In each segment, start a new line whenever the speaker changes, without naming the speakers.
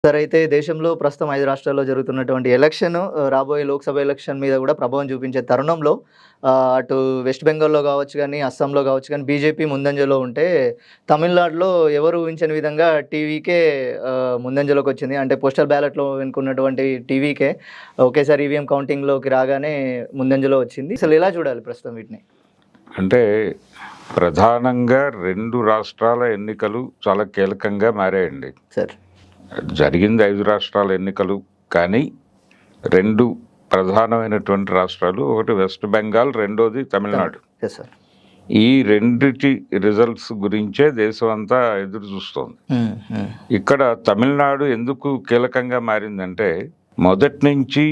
Sir అయితే దేశంలో ప్రస్తుతం 5 రాష్ట్రాల్లో జరుగుతున్నటువంటి ఎలక్షన్ రాబోయే లోక్‌సభ ఎలక్షన్ మీద గూడా ప్రభావం చూపించే తరుణంలో అటు వెస్ట్ బెంగాల్‌లో గావచ్చు గానీ, అస్సాంలో గావచ్చు గానీ బీజేపీ ముందంజలో ఉంటే, తమిళనాడులో ఎవరు ఊహించని విధంగా టీవీకే ముందంజలోకొచ్చింది. అంటే పోస్టల్ బ్యాలెట్‌లో వెనుకున్నటువంటి టీవీకే ఒకేసారి ఈవీఎం కౌంటింగ్‌లోకి రాగానే ముందంజలో వచ్చింది. అసలు ఎలా చూడాలి ప్రస్తుతం వీటిని?
అంటే ప్రధానంగా 2 రాష్ట్రాల ఎన్నికలు చాలా కీలకంగా మారాయండి.
సార్.
జరిగింది 5 రాష్ట్రాల ఎన్నికలు, కానీ 2 ప్రధానమైనటువంటి రాష్ట్రాలు, ఒకటి వెస్ట్ బెంగాల్, రెండోది తమిళనాడు.
Yes sir.
ఈ రెండిటి రిజల్ట్స్ గురించే దేశం అంతా ఎదురు చూస్తోంది. ఇక్కడ తమిళనాడు ఎందుకు కీలకంగా మారిందంటే, మొదటి నుంచి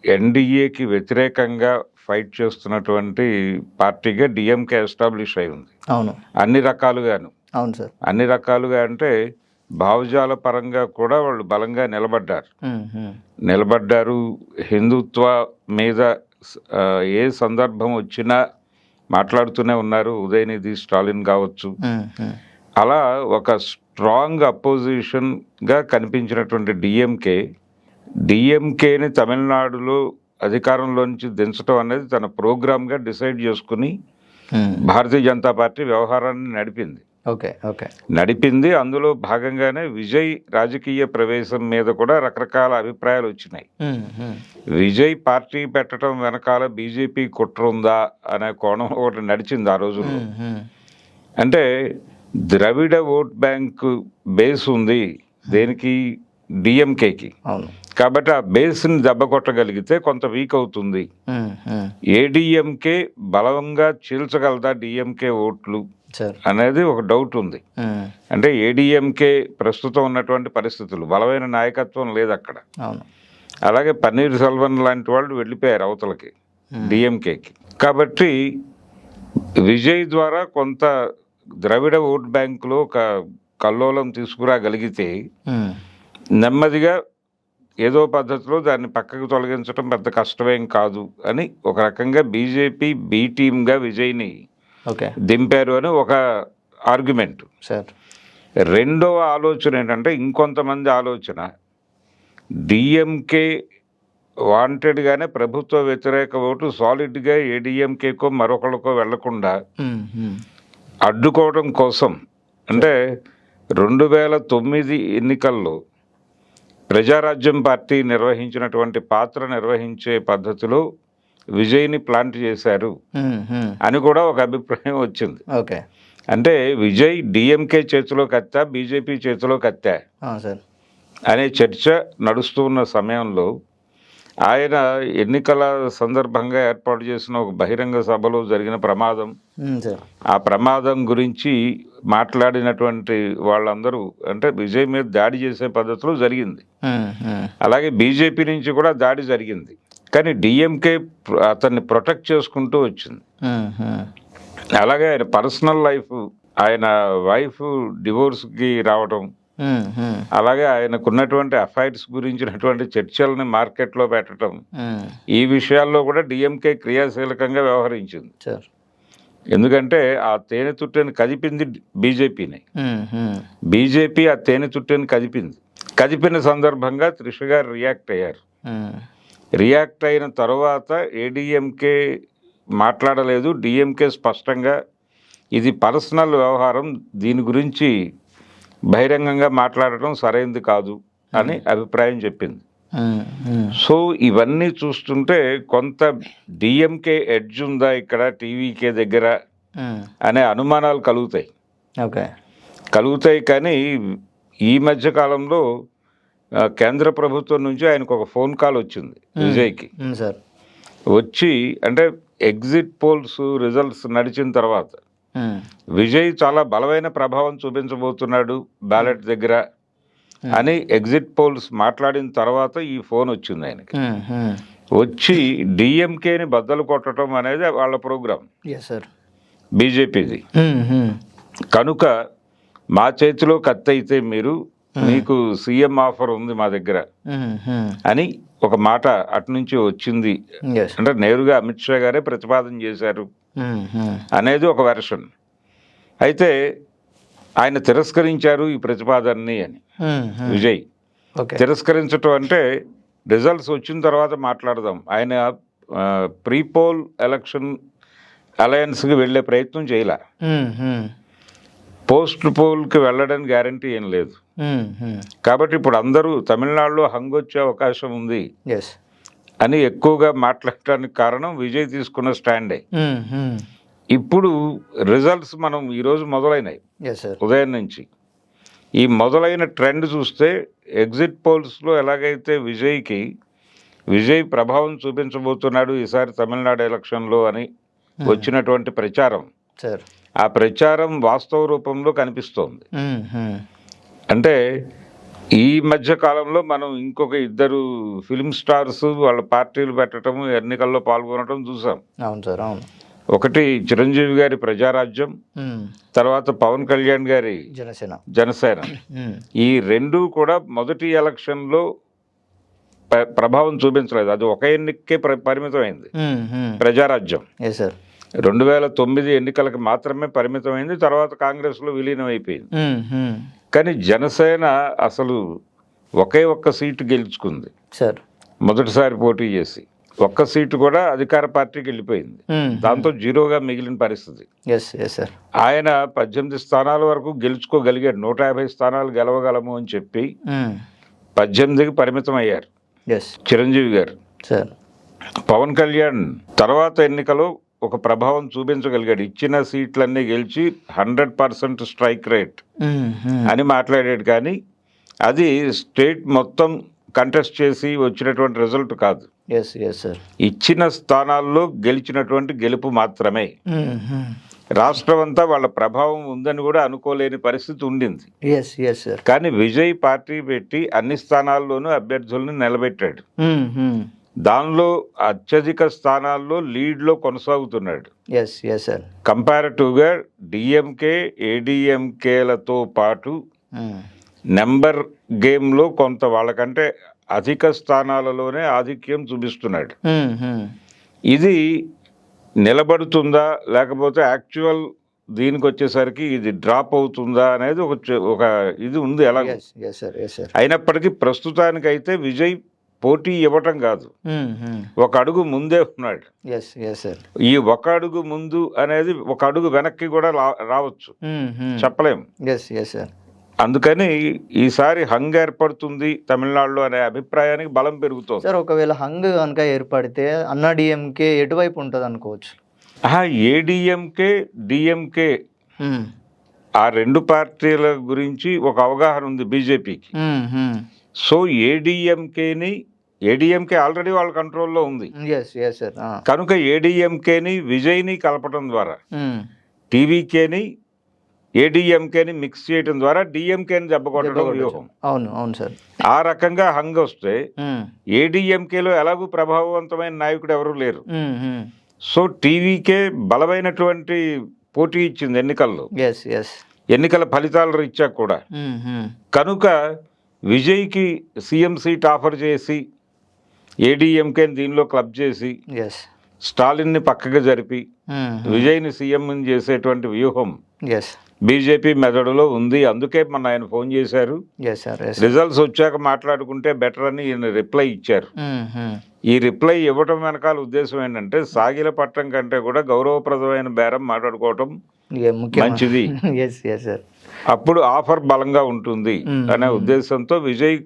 ఎన్డీఏకి వ్యతిరేకంగా ఫైట్ చేస్తున్నటువంటి పార్టీగా డిఎంకే ఎస్టాబ్లిష్ అయి ఉంది.
అవును.
అన్ని రకాలుగాను.
అవును సార్.
అన్ని రకాలుగా అంటే భావజాల పరంగా కూడా వాళ్ళు బలంగా నిలబడ్డారు. హిందుత్వ మీద ఏ సందర్భం వచ్చినా మాట్లాడుతూనే ఉన్నారు. ఉదయనిధి స్టాలిన్ కావచ్చు. అలా ఒక స్ట్రాంగ్ అపోజిషన్గా కనిపించినటువంటి డిఎంకేని తమిళనాడులో అధికారంలో నుంచి దించడం అనేది తన ప్రోగ్రామ్గా డిసైడ్ చేసుకుని భారతీయ జనతా పార్టీ వ్యవహారాన్ని నడిపింది. అందులో భాగంగానే విజయ్ రాజకీయ ప్రవేశం మీద కూడా రకరకాల అభిప్రాయాలు వచ్చినాయి. విజయ్ పార్టీ పెట్టడం వెనకాల బీజేపీ కుట్ర ఉందా అనే కోణం ఒకటి నడిచింది ఆ రోజుల్లో. అంటే ద్రవిడ ఓట్ బ్యాంక్ బేస్ ఉంది దేనికి, డిఎంకేకి. కాబట్టి ఆ బేస్ని దెబ్బ కొట్టగలిగితే కొంత వీక్ అవుతుంది. ఏడీఎంకే బలంగా చీల్చగలదా డిఎంకే ఓట్లు అనేది ఒక డౌట్ ఉంది. అంటే ఏడీఎంకే ప్రస్తుతం ఉన్నటువంటి పరిస్థితులు, బలమైన నాయకత్వం లేదు అక్కడ. అలాగే పన్నీర్ సెల్వన్ లాంటి వాళ్ళు వెళ్ళిపోయారు అవతలకి డిఎంకేకి. కాబట్టి విజయ్ ద్వారా కొంత ద్రవిడ ఓట్ బ్యాంకులో ఒక కల్లోలం తీసుకురాగలిగితే నెమ్మదిగా ఏదో పద్ధతిలో దాన్ని పక్కకు తొలగించడం పెద్ద కష్టమేం కాదు అని ఒక రకంగా బీజేపీ బి టీమ్గా విజయ్ని దింపారు అని ఒక ఆర్గ్యుమెంట్. రెండవ ఆలోచన ఏంటంటే, ఇంకొంతమంది ఆలోచన డిఎంకే వాంటెడ్గానే ప్రభుత్వ వ్యతిరేక ఓటు సాలిడ్గా ఏడీఎంకేకో మరొకరికో వెళ్లకుండా అడ్డుకోవడం కోసం. అంటే 2009 ఎన్నికల్లో ప్రజారాజ్యం పార్టీ నిర్వహించినటువంటి పాత్ర నిర్వహించే పద్ధతిలో విజయ్ని ప్లాంట్ చేశారు అని కూడా ఒక అభిప్రాయం వచ్చింది. అంటే విజయ్ డిఎంకే చేతిలో కత్తా, బీజేపీ చేతిలో కత్తా అనే చర్చ నడుస్తున్న సమయంలో ఆయన ఎన్నికల సందర్భంగా ఏర్పాటు చేసిన ఒక బహిరంగ సభలో జరిగిన ప్రమాదం, ఆ ప్రమాదం గురించి మాట్లాడినటువంటి వాళ్ళందరూ అంటే విజయ్ మీద దాడి చేసే పద్ధతిలో జరిగింది. అలాగే బీజేపీ నుంచి కూడా దాడి జరిగింది. కానీ డిఎంకే అతన్ని ప్రొటెక్ట్ చేసుకుంటూ వచ్చింది. అలాగే ఆయన పర్సనల్ లైఫ్, ఆయన వైఫ్ డివోర్స్కి రావడం, అలాగే ఆయనకున్నటువంటి అఫైర్స్ గురించినటువంటి చర్చల్ని మార్కెట్లో పెట్టడం, ఈ విషయాల్లో కూడా డిఎంకే క్రియాశీలకంగా వ్యవహరించింది. ఎందుకంటే ఆ తేనె తుట్టెని కదిపింది బీజేపీని. బీజేపీ ఆ తేనె తుట్టెని కదిపిన సందర్భంగా త్రిష గారు రియాక్ట్ అయ్యారు. రియాక్ట్ అయిన తర్వాత ఏడీఎంకే మాట్లాడలేదు. డిఎంకే స్పష్టంగా ఇది పర్సనల్ వ్యవహారం, దీని గురించి బహిరంగంగా మాట్లాడటం సరైనది కాదు అని అభిప్రాయం చెప్పింది. సో ఇవన్నీ చూస్తుంటే కొంత డిఎంకే ఎడ్జ్ ఉందా ఇక్కడ టీవీకే దగ్గర అనే అనుమానాలు కలుగుతాయి. కానీ ఈ మధ్య కాలంలో కేంద్ర ప్రభుత్వం నుంచి ఆయనకు ఒక ఫోన్ కాల్ వచ్చింది విజయ్కి. వచ్చి అంటే ఎగ్జిట్ పోల్స్ రిజల్ట్స్ నడిచిన తర్వాత విజయ్ చాలా బలమైన ప్రభావం చూపించబోతున్నాడు బ్యాలెట్ దగ్గర అని ఎగ్జిట్ పోల్స్ మాట్లాడిన తర్వాత ఈ ఫోన్ వచ్చింది ఆయనకి. వచ్చి డిఎంకేని బద్దలు కొట్టడం అనేది వాళ్ళ ప్రోగ్రాం బీజేపీది. కనుక మా చేతిలో కత్తి అయితే మీకు సీఎం ఆఫర్ ఉంది మా దగ్గర అని ఒక మాట అటు నుంచి వచ్చింది. అంటే నేరుగా అమిత్ షా గారే ప్రతిపాదన చేశారు అనేది ఒక వెర్షన్. అయితే ఆయన తిరస్కరించారు ఈ ప్రతిపాదనని అని విజయ్. తిరస్కరించటం అంటే రిజల్ట్స్ వచ్చిన తర్వాత మాట్లాడదాం. ఆయన ప్రీపోల్ ఎలక్షన్ అలయన్స్కి వెళ్ళే ప్రయత్నం చేయలే. పోస్ట్ పోల్కి వెళ్ళడానికి గ్యారంటీ ఏం లేదు. కాబట్టి ఇప్పుడు అందరూ తమిళనాడులో హంగొచ్చే అవకాశం ఉంది అని ఎక్కువగా మాట్లాడటానికి కారణం విజయ్ తీసుకున్న స్టాండే. ఇప్పుడు రిజల్ట్స్ మనం ఈరోజు మొదలైనాయి ఉదయం నుంచి. ఈ మొదలైన ట్రెండ్ చూస్తే ఎగ్జిట్ పోల్స్లో ఎలాగైతే విజయ్ ప్రభావం చూపించబోతున్నాడు ఈసారి తమిళనాడు ఎలక్షన్లో అని వచ్చినటువంటి ప్రచారం, ఆ ప్రచారం వాస్తవ రూపంలో కనిపిస్తోంది. అంటే ఈ మధ్య కాలంలో మనం ఇంకొక ఇద్దరు ఫిల్మ్ స్టార్స్ వాళ్ళ పార్టీలు పెట్టడం, ఎన్నికల్లో పాల్గొనడం చూసాం.
అవును సార్, అవును.
ఒకటి చిరంజీవి గారి ప్రజారాజ్యం, తర్వాత పవన్ కళ్యాణ్ గారి జనసేన. ఈ రెండు కూడా మొదటి ఎలక్షన్లో ప్రభావం చూపించలేదు. అది ఒక ఎన్నికే పరిమితమైంది. ప్రజారాజ్యం 2009 ఎన్నికలకు మాత్రమే పరిమితమైంది. తర్వాత కాంగ్రెస్లో విలీనం అయిపోయింది. కానీ జనసేన అసలు ఒక్క సీటు గెలుచుకుంది మొదటిసారి పోటీ చేసి. ఒక్క సీటు కూడా అధికార పార్టీకి వెళ్ళిపోయింది. దాంతో జీరోగా మిగిలిన పరిస్థితి. ఆయన 18 స్థానాల వరకు గెలుచుకోగలిగాడు. 150 స్థానాలు గెలవగలము అని చెప్పి 18కి పరిమితం అయ్యారు చిరంజీవి గారు. పవన్ కళ్యాణ్ తర్వాత ఎన్నికలో ఒక ప్రభావం చూపించగలిగాడు. ఇచ్చిన సీట్లన్నీ గెలిచి 100% స్ట్రైక్ రేట్ అని మాట్లాడాడు. కానీ అది స్టేట్ మొత్తం కంటెస్ట్ చేసి వచ్చినటువంటి రిజల్ట్ కాదు. ఇచ్చిన స్థానాల్లో గెలిచినటువంటి గెలుపు మాత్రమే. రాష్ట్రం అంతా వాళ్ళ ప్రభావం ఉందని కూడా అనుకోలేని పరిస్థితి ఉండింది. కానీ విజయ్ పార్టీ పెట్టి అన్ని స్థానాల్లోనూ అభ్యర్థులను నిలబెట్టాడు. దానిలో అత్యధిక స్థానాల్లో లీడ్లో కొనసాగుతున్నాడు. కంపారిటివ్గా డిఎంకే, ఏడిఎంకేలతో పాటు నెంబర్ గేమ్లో కొంత వాళ్ళకంటే అధిక స్థానాలలోనే ఆధిక్యం చూపిస్తున్నాడు. ఇది నిలబడుతుందా లేకపోతే యాక్చువల్ దీనికి వచ్చేసరికి ఇది డ్రాప్ అవుతుందా అనేది ఒక ఇది ఉంది. ఎలా అయినప్పటికీ ప్రస్తుతానికైతే విజయ్ పోటీ ఇవ్వటం కాదు, ఒక అడుగు ముందే ఉన్నాడు. ఈ ఒక అడుగు ముందు అనేది ఒక అడుగు వెనక్కి కూడా రావచ్చు, చెప్పలేం. అందుకని ఈసారి హంగ్ ఏర్పడుతుంది తమిళనాడులో అనే అభిప్రాయానికి బలం పెరుగుతుంది.
సార్, ఒకవేళ హంగ్ కనుక ఏర్పడితే అన్నా డిఎంకే ఎటువైపు ఉంటుంది అనుకోవచ్చు?
ఏడిఎంకే, డిఎంకే ఆ రెండు పార్టీల గురించి ఒక అవగాహన ఉంది బీజేపీకి. సో ఏడిఎంకే ఆల్రెడీ వాళ్ళ కంట్రోల్లో ఉంది కనుక ఏడిఎంకేని విజయ్ని కలపడం ద్వారా టీవీకేని ఏడిఎంకేని మిక్స్ చేయడం ద్వారా డిఎంకేని దెబ్బకొట్టడం వ్యూహం.
అవును సార్.
ఆ రకంగా హంగ్ వస్తే ఏడిఎంకేలో ఎలాగూ ప్రభావవంతమైన నాయకుడు ఎవరు లేరు. సో టీవీకే బలమైనటువంటి పోటీ ఇచ్చింది ఎన్నికల్లో, ఎన్నికల ఫలితాల రీత్యా కూడా. కనుక విజయ్కి సీఎం సీట్ ఆఫర్ చేసి ఏడిఎంకేని దీనిలో క్లబ్ చేసి స్టాలిన్ని పక్కగా జరిపి విజయ్ని సీఎం చేసేటువంటి వ్యూహం బీజేపీ మెదడులో ఉంది. అందుకే మన ఆయన ఫోన్ చేశారు, రిజల్ట్స్ వచ్చాక మాట్లాడుకుంటే బెటర్ అని ఈయన రిప్లై ఇచ్చారు. ఈ రిప్లై ఇవ్వటం వెనకాల ఉద్దేశం ఏంటంటే సాగిల పట్టం కంటే కూడా గౌరవప్రదమైన బేరం మాట్లాడుకోవటం మంచిది, అప్పుడు ఆఫర్ బలంగా ఉంటుంది అనే ఉద్దేశంతో విజయ్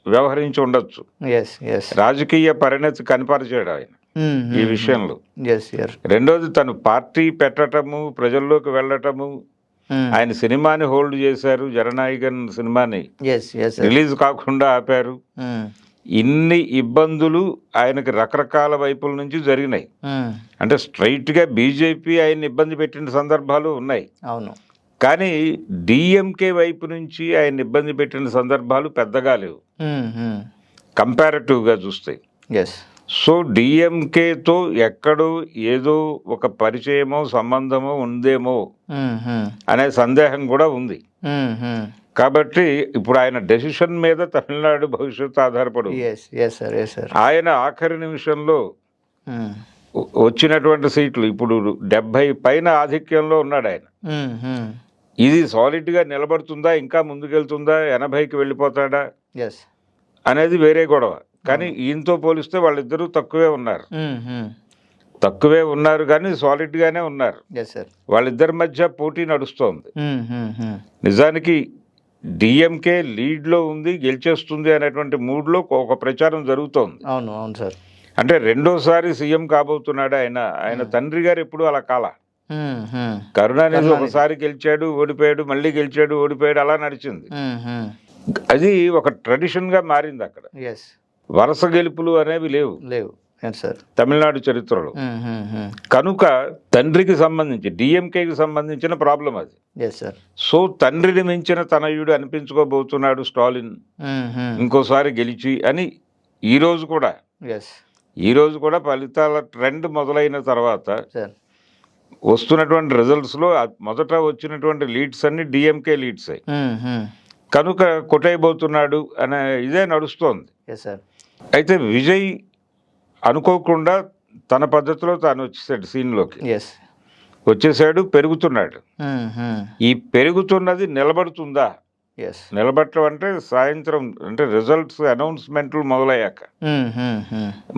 వ్యవహరించి ఉండొచ్చు. రాజకీయ పరిణతి కనపరిచాడు ఆయన ఈ విషయంలో. రెండోది, తను పార్టీ పెట్టటము, ప్రజల్లోకి వెళ్ళటము. ఆయన సినిమాని హోల్డ్ చేశారు, జననాయకన్ సినిమాని రిలీజ్ కాకుండా ఆపారు. ఇన్ని ఇబ్బందులు ఆయనకి రకరకాల వైపుల నుంచి జరిగినాయి. అంటే స్ట్రైట్ గా బీజేపీ ఆయన ఇబ్బంది పెట్టిన సందర్భాలు ఉన్నాయి. కానీ డిఎంకే వైపు నుంచి ఆయన ఇబ్బంది పెట్టిన సందర్భాలు పెద్దగా లేవు కంపారిటివ్ గా చూస్తే. సో డిఎంకేతో ఎక్కడో ఏదో ఒక పరిచయమో సంబంధమో ఉందేమో అనే సందేహం కూడా ఉంది. కాబట్టి ఇప్పుడు ఆయన డెసిషన్ మీద తమిళనాడు భవిష్యత్తు ఆధారపడు. ఆయన ఆఖరి నిమిషంలో వచ్చినటువంటి సీట్లు ఇప్పుడు 70 పైన ఆధిక్యంలో ఉన్నాడు ఆయన. ఇది సాలిడ్ గా నిలబడుతుందా, ఇంకా ముందుకెళ్తుందా, 80కి వెళ్ళిపోతాడా? అనేది వేరే గొడవ. కానీ ఈయనతో పోలిస్తే వాళ్ళిద్దరూ తక్కువే ఉన్నారు. తక్కువే ఉన్నారు కానీ సాలిడ్గానే ఉన్నారు. వాళ్ళిద్దరి మధ్య పోటీ నడుస్తోంది. నిజానికి డిఎంకే లీడ్లో ఉంది, గెలిచేస్తుంది అనేటువంటి మూడ్లో ఒక ప్రచారం జరుగుతోంది.
అవును అవును సార్.
అంటే రెండోసారి సీఎం కాబోతున్నాడు ఆయన తండ్రి గారు ఎప్పుడు అలా కాల. కరుణానిధి ఒకసారి గెలిచాడు ఓడిపోయాడు, మళ్ళీ గెలిచాడు ఓడిపోయాడు, అలా నడిచింది. అది ఒక ట్రెడిషన్గా మారింది అక్కడ. వరుస గెలుపులు అనేవి లేవు తమిళనాడు చరిత్రలో. కనుక తండ్రికి సంబంధించి డిఎంకేకి సంబంధించిన ప్రాబ్లం అది. సో తండ్రిని మించిన తనయుడు అనిపించుకోబోతున్నాడు స్టాలిన్ ఇంకోసారి గెలిచి అని ఈ రోజు కూడా ఫలితాల ట్రెండ్ మొదలైన తర్వాత వస్తున్నటువంటి రిజల్ట్స్లో మొదట వచ్చినటువంటి లీడ్స్ అన్ని డిఎంకే లీడ్స్ అయ్యి కనుక కొట్టైపోతున్నాడు అనే ఇదే నడుస్తోంది. అయితే విజయ్ అనుకోకుండా తన పద్ధతిలో తాను వచ్చేసాడు సీన్లోకి. వచ్చేసాడు, పెరుగుతున్నాడు. ఈ పెరుగుతున్నది నిలబడుతుందా? నిలబడటం అంటే సాయంత్రం అంటే రిజల్ట్స్ అనౌన్స్మెంట్లు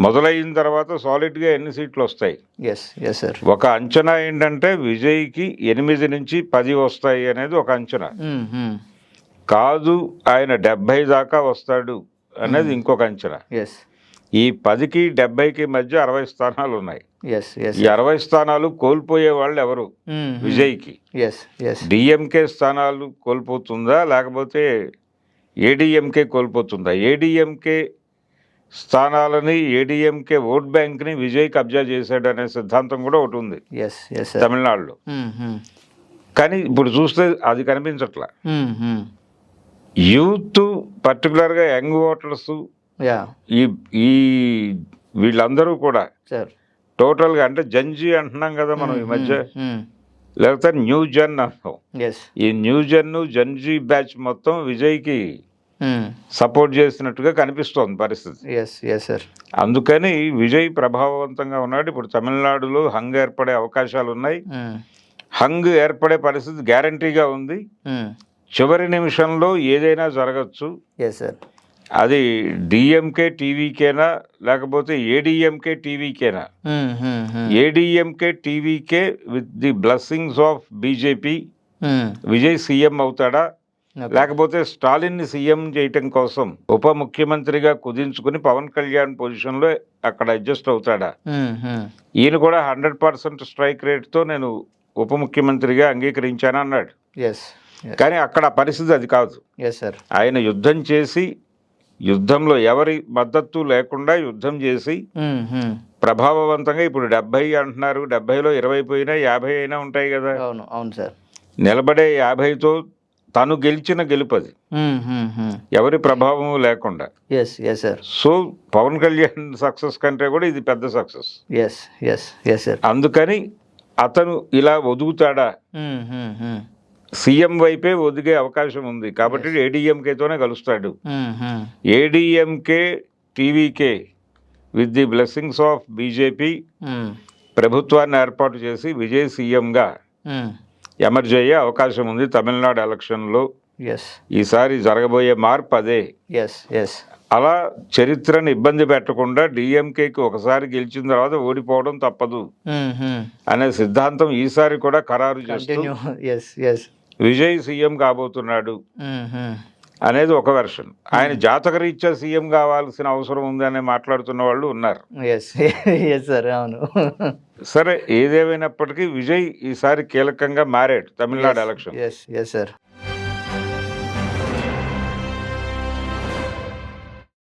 మొదలైన తర్వాత సాలిడ్గా ఎన్ని సీట్లు వస్తాయి? ఒక అంచనా ఏంటంటే విజయ్కి 8 నుంచి 10 వస్తాయి అనేది ఒక అంచనా. కాదు ఆయన 70 దాకా వస్తాడు అనేది ఇంకొక అంచనా. ఈ 10కి 70కి మధ్య 60 స్థానాలు ఉన్నాయి. ఈ 60 స్థానాలు కోల్పోయే వాళ్ళు ఎవరు? విజయ్కి డిఎంకే స్థానాలు కోల్పోతుందా లేకపోతే ఏడీఎంకే కోల్పోతుందా? ఏడీఎంకే స్థానాలని ఏడీఎంకే ఓట్ బ్యాంక్ని విజయ్ కబ్జా చేశాడు అనే సిద్ధాంతం కూడా ఒకటి ఉంది తమిళనాడులో. కానీ ఇప్పుడు చూస్తే అది కనిపించట్లా. యూత్ పర్టికులర్గా యంగ్ ఓటర్స్ ఈ వీళ్ళందరూ కూడా టోటల్గా అంటే జంజీ అంటున్నాం కదా మనం ఈ మధ్య, లేకపోతే న్యూ జన్ అంటాం. ఈ న్యూ జంజీ బ్యాచ్ మొత్తం విజయ్కి సపోర్ట్ చేసినట్టుగా కనిపిస్తోంది పరిస్థితి. అందుకని విజయ్ ప్రభావవంతంగా ఉన్నాడు. ఇప్పుడు తమిళనాడులో హంగ్ ఏర్పడే అవకాశాలు ఉన్నాయి. హంగ్ ఏర్పడే పరిస్థితి గ్యారంటీగా ఉంది. చివరి నిమిషంలో ఏదైనా జరగచ్చు. అది డిఎంకే టీవీకేనా లేకపోతే ఏడీఎంకే టీవీకేనా? ADMK TVK with the blessings of BJP Vijay CM అవుతాడా లేకపోతే స్టాలిన్ ని సీఎం చేయటం కోసం ఉప ముఖ్యమంత్రిగా కుదించుకుని పవన్ కళ్యాణ్ పొజిషన్ లో అక్కడ అడ్జస్ట్ అవుతాడా? ఈయన కూడా 100% స్ట్రైక్ రేట్ తో నేను ఉప ముఖ్యమంత్రిగా అంగీకరించాను అన్నాడు. కానీ అక్కడ పరిస్థితి అది కాదు. ఆయన యుద్ధం చేసి యుద్ధంలో ఎవరి మద్దతు లేకుండా యుద్ధం చేసి ప్రభావవంతంగా ఇప్పుడు 70 అంటున్నారు. 70లో 20 పోయినా 50 అయినా ఉంటాయి కదా. నిలబడే 50తో తను గెలిచిన గెలుపది ఎవరి ప్రభావం లేకుండా. సో పవన్ కళ్యాణ్ సక్సెస్ కంటే కూడా ఇది పెద్ద సక్సెస్. అందుకని అతను ఇలా ఒదుగుతాడా? సీఎం వైపే ఒదిగే అవకాశం ఉంది కాబట్టి ఏడీఎంకేతోనే కలుస్తాడు. ADMK TVK with the blessings of BJP ప్రభుత్వాన్ని ఏర్పాటు చేసి విజయ్ సీఎంగా ఎమర్జ్ అయ్యే అవకాశం ఉంది తమిళనాడు ఎలక్షన్లో. ఈసారి జరగబోయే మార్పు అదే. అలా చరిత్రను ఇబ్బంది పెట్టకుండా డిఎంకేకి ఒకసారి గెలిచిన తర్వాత ఓడిపోవడం తప్పదు అనే సిద్ధాంతం ఈసారి కూడా ఖరారు చేస్తూ విజయ్ సీఎం కాబోతున్నాడు అనేది ఒక వెర్షన్. ఆయన జాతకరీత్యా సీఎం కావాల్సిన అవసరం ఉంది అని మాట్లాడుతున్న వాళ్ళు ఉన్నారు. సరే, ఏదేమైనప్పటికీ విజయ్ ఈసారి కీలకంగా మారాడు తమిళనాడు ఎలక్షన్.